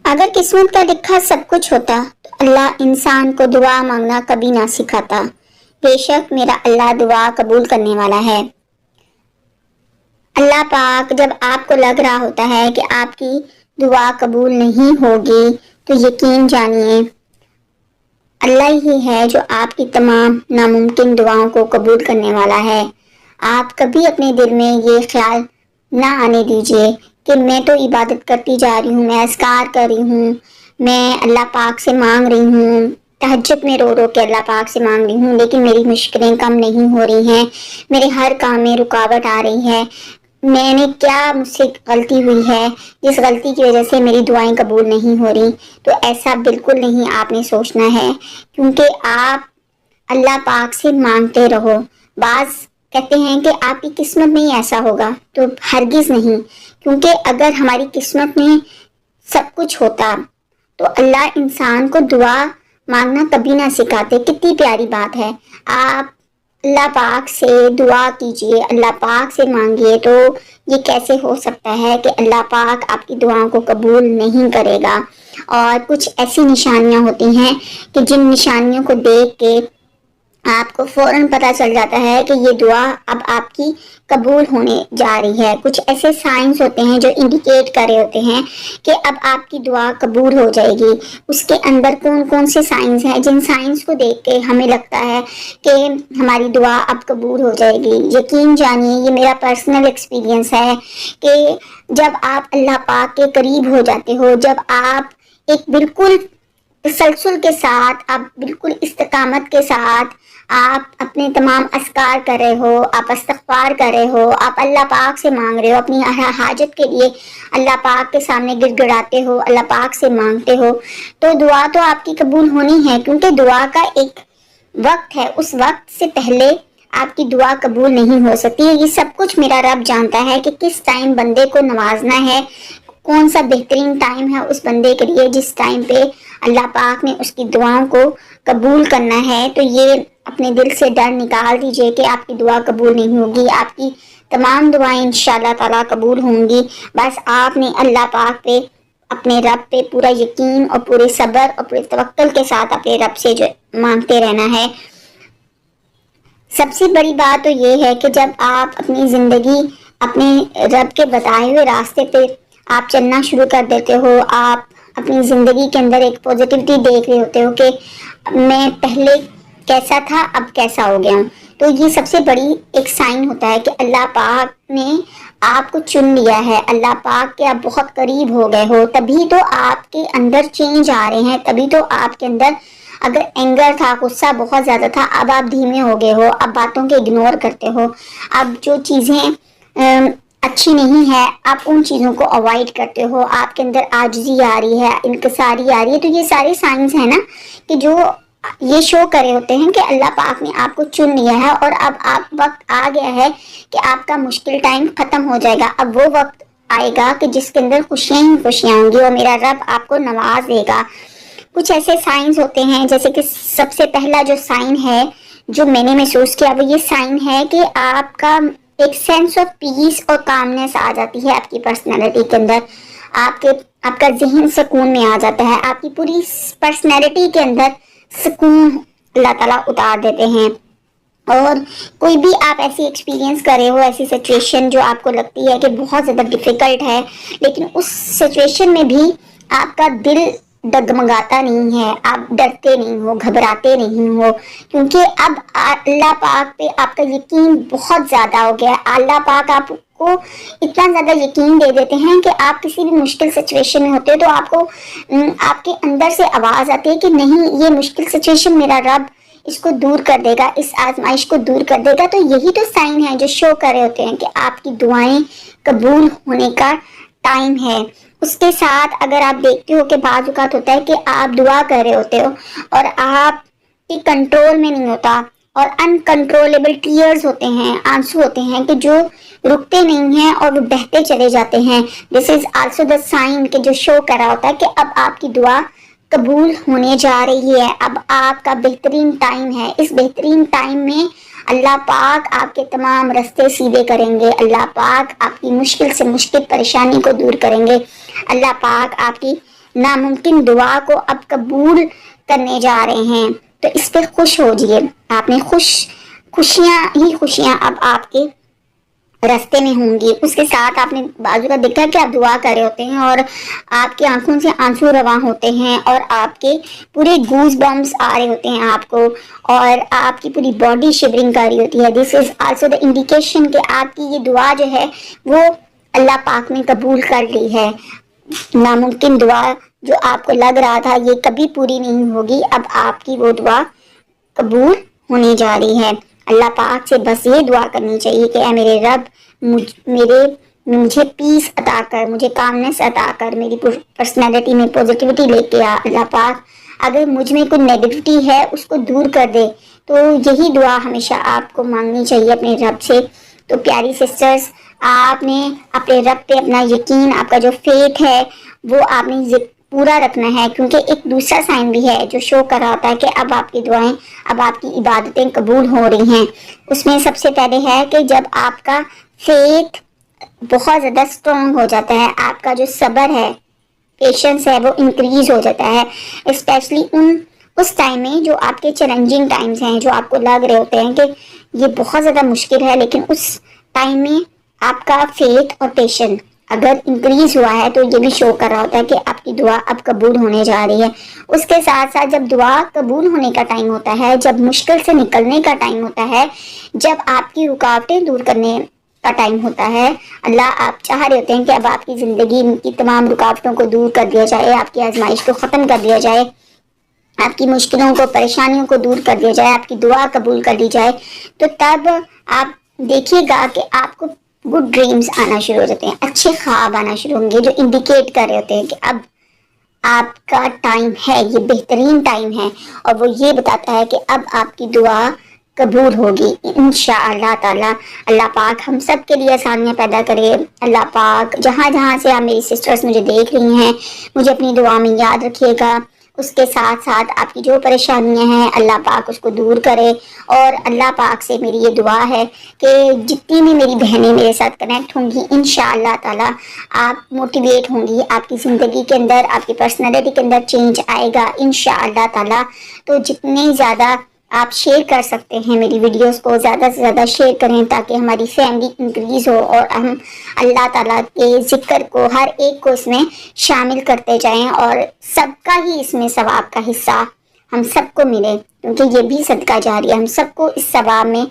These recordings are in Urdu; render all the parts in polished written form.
اگر قسمت کا لکھا سب کچھ ہوتا تو اللہ انسان کو دعا مانگنا کبھی نہ سکھاتا۔ بے شک میرا اللہ دعا قبول کرنے والا ہے۔ اللہ پاک جب آپ کو لگ رہا ہوتا ہے کہ آپ کی دعا قبول نہیں ہوگی تو یقین جانیے اللہ ہی ہے جو آپ کی تمام ناممکن دعاؤں کو قبول کرنے والا ہے۔ آپ کبھی اپنے دل میں یہ خیال نہ آنے دیجیے کہ میں تو عبادت کرتی جا رہی ہوں، میں اذکار کر رہی ہوں، میں اللہ پاک سے مانگ رہی ہوں، تہجد میں رو رو کے اللہ پاک سے مانگ رہی ہوں، لیکن میری مشکلیں کم نہیں ہو رہی ہیں، میرے ہر کام میں رکاوٹ آ رہی ہے، میں نے کیا مجھ سے غلطی ہوئی ہے جس غلطی کی وجہ سے میری دعائیں قبول نہیں ہو رہی۔ تو ایسا بالکل نہیں آپ نے سوچنا ہے، کیونکہ آپ اللہ پاک سے مانگتے رہو۔ بعض کہتے ہیں کہ آپ کی قسمت میں ہی ایسا ہوگا، تو ہرگز نہیں، کیونکہ اگر ہماری قسمت میں سب کچھ ہوتا تو اللہ انسان کو دعا مانگنا کبھی نہ سکھاتے۔ کتنی پیاری بات ہے۔ آپ اللہ پاک سے دعا کیجئے، اللہ پاک سے مانگیے، تو یہ کیسے ہو سکتا ہے کہ اللہ پاک آپ کی دعاؤں کو قبول نہیں کرے گا؟ اور کچھ ایسی نشانیاں ہوتی ہیں کہ جن نشانیوں کو دیکھ کے آپ کو فوراً پتہ چل جاتا ہے کہ یہ دعا اب آپ کی قبول ہونے جا رہی ہے۔ کچھ ایسے سائنس ہوتے ہیں جو انڈیکیٹ کر رہے ہوتے ہیں کہ اب آپ کی دعا قبول ہو جائے گی۔ اس کے اندر کون کون سے سائنس ہیں جن سائنس کو دیکھ کے ہمیں لگتا ہے کہ ہماری دعا اب قبول ہو جائے گی؟ یقین جانیے یہ میرا پرسنل ایکسپیرینس ہے کہ جب آپ اللہ پاک کے قریب ہو جاتے ہو، جب آپ ایک بالکل تسلسل کے ساتھ، آپ بالکل استقامت کے ساتھ آپ اپنے تمام اذکار کر رہے ہو، آپ استغفار کر رہے ہو، آپ اللہ پاک سے مانگ رہے ہو، اپنی حاجت کے لیے اللہ پاک کے سامنے گڑ گڑاتے ہو، اللہ پاک سے مانگتے ہو، تو دعا تو آپ کی قبول ہونی ہے، کیونکہ دعا کا ایک وقت ہے، اس وقت سے پہلے آپ کی دعا قبول نہیں ہو سکتی۔ یہ سب کچھ میرا رب جانتا ہے کہ کس ٹائم بندے کو نوازنا ہے، کون سا بہترین ٹائم ہے اس بندے کے لیے جس ٹائم پہ اللہ پاک نے اس کی دعاؤں کو قبول کرنا ہے۔ تو یہ اپنے دل سے ڈر نکال دیجئے کہ آپ کی دعا قبول نہیں ہوگی، آپ کی تمام دعائیں انشاءاللہ تعالیٰ قبول ہوں گی۔ بس آپ نے اللہ پاک پہ، اپنے رب پہ پورا یقین اور پورے صبر اور پورے توکل کے ساتھ اپنے رب سے جو مانگتے رہنا ہے۔ سب سے بڑی بات تو یہ ہے کہ جب آپ اپنی زندگی اپنے رب کے بتائے ہوئے راستے پہ آپ چلنا شروع کر دیتے ہو، آپ اپنی زندگی کے اندر ایک پوزیٹیوٹی دیکھ رہے ہوتے ہو کہ میں پہلے کیسا تھا اب کیسا ہو گیا ہوں، تو یہ سب سے بڑی ایک سائن ہوتا ہے کہ اللہ پاک نے آپ کو چن لیا ہے، اللہ پاک کے آپ بہت قریب ہو گئے ہو، تبھی تو آپ کے اندر چینج آ رہے ہیں، تبھی تو آپ کے اندر اگر اینگر تھا، غصہ بہت زیادہ تھا، اب آپ دھیمے ہو گئے ہو، اب باتوں کے اگنور کرتے ہو، اب جو چیزیں اچھی نہیں ہے آپ ان چیزوں کو اوائڈ کرتے ہو، آپ کے اندر عاجزی آ رہی ہے، انکساری آ رہی ہے۔ تو یہ سارے سائنس ہیں نا کہ جو یہ شو کرے ہوتے ہیں کہ اللہ پاک نے آپ کو چن لیا ہے اور اب آپ وقت آ گیا ہے کہ آپ کا مشکل ٹائم ختم ہو جائے گا۔ اب وہ وقت آئے گا کہ جس کے اندر خوشیاں ہی خوشیاں ہوں گی اور میرا رب آپ کو نواز دے گا۔ کچھ ایسے سائنس ہوتے ہیں، جیسے کہ سب سے پہلا جو سائن ہے جو میں نے محسوس کیا وہ یہ سائن ہے کہ آپ کا ایک سینس آف پیس اور کامنس آ جاتی ہے آپ کی پرسنالٹی کے اندر، آپ کا ذہن سکون میں آ جاتا ہے، آپ کی پوری پرسنالٹی کے اندر سکون اللہ تعالیٰ اتار دیتے ہیں۔ اور کوئی بھی آپ ایسی ایکسپیرینس کرے ہو، ایسی سچویشن جو آپ کو لگتی ہے کہ بہت زیادہ ڈیفیکلٹ ہے، لیکن اس سچویشن میں بھی آپ کا دل ڈگمگاتا نہیں ہے، آپ ڈرتے نہیں ہو، گھبراتے نہیں ہو، کیونکہ اب اللہ پاک پہ آپ کا یقین بہت زیادہ ہو گیا ہے۔ اللہ پاک آپ کو اتنا زیادہ یقین دے دیتے ہیں کہ آپ کسی بھی مشکل سچویشن میں ہوتے تو آپ کو آپ کے اندر سے آواز آتی ہے کہ نہیں، یہ مشکل سچویشن میرا رب اس کو دور کر دے گا، اس آزمائش کو دور کر دے گا۔ تو یہی تو سائن ہے جو شو کر رہے ہوتے ہیں کہ آپ کی دعائیں قبول ہونے کا ٹائم ہے۔ اس کے ساتھ اگر آپ دیکھتے ہو کہ بعض اوقات ہوتا ہے کہ آپ دعا کر رہے ہوتے ہو اور آپ کی کنٹرول میں نہیں ہوتا، اور انکنٹرولیبل ٹیئرز ہوتے ہیں، آنسو ہوتے ہیں کہ جو رکتے نہیں ہیں اور وہ بہتے چلے جاتے ہیں۔ دس از آلسو دا سائن کہ جو شو کر رہا ہوتا ہے کہ اب آپ کی دعا قبول ہونے جا رہی ہے، اب آپ کا بہترین ٹائم ہے۔ اس بہترین ٹائم میں اللہ پاک آپ کے تمام راستے سیدھے کریں گے، اللہ پاک آپ کی مشکل سے مشکل پریشانی کو دور کریں گے، اللہ پاک آپ کی ناممکن دعا کو اب قبول کرنے جا رہے ہیں، تو اس پہ خوش ہو جائیے. آپ نے خوشیاں ہی خوشیاں اب آپ کے رستے میں ہوں گی. اس کے ساتھ آپ نے بازو کا دیکھا کہ آپ دعا کر رہے ہوتے ہیں اور آپ کی آنکھوں سے آنسو رواں ہوتے ہیں اور آپ کے پورے گوز بمپس آ رہے ہوتے ہیں آپ کو، اور آپ کی پوری باڈی شیورنگ کر رہی ہوتی ہے. دس از آلسو دا انڈیکیشن کہ آپ کی یہ دعا جو ہے وہ اللہ پاک نے قبول کر لی ہے. ناممکن دعا جو آپ کو لگ رہا تھا یہ کبھی پوری نہیں ہوگی، اب آپ کی وہ دعا قبول ہونے جا رہی ہے. اللہ پاک سے بس یہ دعا کرنی چاہیے کہ اے میرے رب مجھے پیس عطا کر، مجھے کامنس عطا کر، میری پرسنالٹی میں پوزیٹیوٹی لے کے آ. اللہ پاک اگر مجھ میں کوئی نیگیٹیوٹی ہے اس کو دور کر دے. تو یہی دعا ہمیشہ آپ کو مانگنی چاہیے اپنے رب سے. تو پیاری سسٹرز، آپ نے اپنے رب پہ اپنا یقین، آپ کا جو فیتھ ہے وہ آپ نے پورا رکھنا ہے، کیونکہ ایک دوسرا سائن بھی ہے جو شو کر رہا ہوتا ہے کہ اب آپ کی دعائیں، اب آپ کی عبادتیں قبول ہو رہی ہیں. اس میں سب سے پہلے ہے کہ جب آپ کا فیتھ بہت زیادہ اسٹرانگ ہو جاتا ہے، آپ کا جو صبر ہے، پیشنس ہے، وہ انکریز ہو جاتا ہے. اسپیشلی اس ٹائم میں جو آپ کے چیلنجنگ ٹائمز ہیں، جو آپ کو لگ رہے ہوتے ہیں کہ یہ بہت زیادہ مشکل ہے، لیکن اس ٹائم میں آپ کا فیتھ اور پیشنس اگر انکریز ہوا ہے تو یہ بھی شو کر رہا ہوتا ہے کہ آپ کی دعا اب قبول ہونے جا رہی ہے. اس کے ساتھ ساتھ جب دعا قبول ہونے کا ٹائم ہوتا ہے، جب مشکل سے نکلنے کا ٹائم ہوتا ہے، جب آپ کی رکاوٹیں دور کرنے کا ٹائم ہوتا ہے، اللہ آپ چاہ رہے ہوتے ہیں کہ اب آپ کی زندگی کی تمام رکاوٹوں کو دور کر دیا جائے، آپ کی آزمائش کو ختم کر دیا جائے، آپ کی مشکلوں کو، پریشانیوں کو دور کر دیا جائے، آپ کی دعا قبول کر لی جائے. تو تب آپ دیکھیے گا کہ آپ کو گڈ ڈریمز آنا شروع ہو جاتے ہیں، اچھے خواب آنا شروع ہوں گے جو انڈیکیٹ کر رہے ہوتے ہیں کہ اب آپ کا ٹائم ہے، یہ بہترین ٹائم ہے، اور وہ یہ بتاتا ہے کہ اب آپ کی دعا قبول ہوگی انشاءاللہ تعالی. اللہ پاک ہم سب کے لیے آسانیاں پیدا کرے. اللہ پاک جہاں جہاں سے آپ میری سسٹرز مجھے دیکھ رہی ہیں، مجھے اپنی دعا میں یاد رکھیے گا. اس کے ساتھ ساتھ آپ کی جو پریشانیاں ہیں اللہ پاک اس کو دور کرے. اور اللہ پاک سے میری یہ دعا ہے کہ جتنی بھی میری بہنیں میرے ساتھ کنیکٹ ہوں گی انشاءاللہ تعالی آپ موٹیویٹ ہوں گی، آپ کی زندگی کے اندر، آپ کی پرسنالٹی کے اندر چینج آئے گا انشاءاللہ تعالی. تو جتنے زیادہ آپ شیئر کر سکتے ہیں میری ویڈیوز کو زیادہ سے زیادہ شیئر کریں تاکہ ہماری فیملی انکریز ہو اور ہم اللہ تعالیٰ کے ذکر کو ہر ایک کو اس میں شامل کرتے جائیں اور سب کا ہی اس میں ثواب کا حصہ ہم سب کو ملے، کیونکہ یہ بھی صدقہ جاریہ ہے. ہم سب کو اس ثواب میں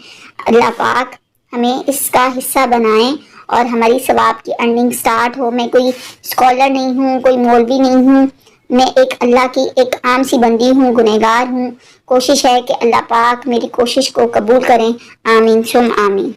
اللہ پاک ہمیں اس کا حصہ بنائیں اور ہماری ثواب کی ارننگ سٹارٹ ہو. میں کوئی اسکالر نہیں ہوں، کوئی مولوی نہیں ہوں، میں ایک اللہ کی ایک عام سی بندی ہوں، گنہگار ہوں. کوشش ہے کہ اللہ پاک میری کوشش کو قبول کریں. آمین ثم آمین.